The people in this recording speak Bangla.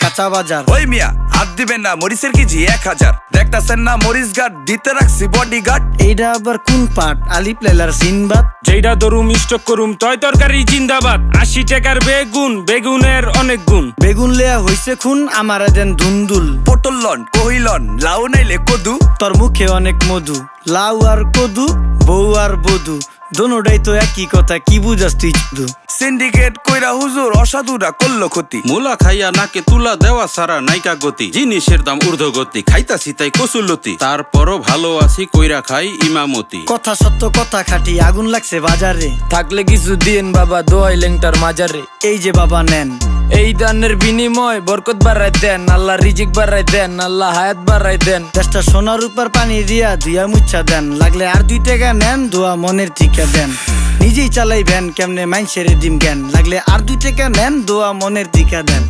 কাঁচা বাজার। ওই মিয়া হাত দিবেন না, মরিচের কেজি 1000। দেখতাছেন না মরিচ গার্ড দিতে রাখছি বডি গার্ড। এইটা আবার কোন পাট? আলিপ লাইলার সিনবাদ। যেইটা ধরুম স্টক করুম তয় তরকারি জিন্দাবাদ। 80 টাকার বেগুন, বেগুনের অনেক গুণ। বেগুন লেয়া হইছে খুন, আমারে দেন ধুন্দুল। পটল লন, কহিলন, লাউ নাইলে কদু। তোর মুখে অনেক মধু, লাউ আর কদু, বউ আর বধু, দোনোটাই তো একই কথা, কি বুঝাস তুই শুধু? সিন্ডিকেট কইরা হুজুর অসাধুরা করলো ক্ষতি। মুলা খাইয়া নাকে তুলা দেওয়া সারা নাইকা গতি। জিনিসের দাম ঊর্ধ্বগতি, খাইতাছি তাই কসুলতি। তারপরও ভালো আছি কইরা খাই ইমামতি। কথা সত্য কথা খাটি, আগুন লাগছে বাজারে। থাকলে কিছু দিন বাবা, দোয়াই লেংটার মাজারে। এই যে বাবা নেন, এই দানের বিনিময় বরকত বাড়াই দেন, আল্লাহ রিজিক বাড়াই দেন, আল্লাহ হায়াত বাড়াই দেন। দেশটা সোনার উপর পানি দিয়া ধুইয়া মুচ্ছা দেন। লাগলে আর 2 টাকা নেন, দোয়া মনের ঠিকা দেন। নিজেই চালাই ভ্যান, কেমনে মাইনসেরে দিম জ্ঞান। লাগলে আর 2 টাকা নেন, দোয়া মনের ঠিকা দেন।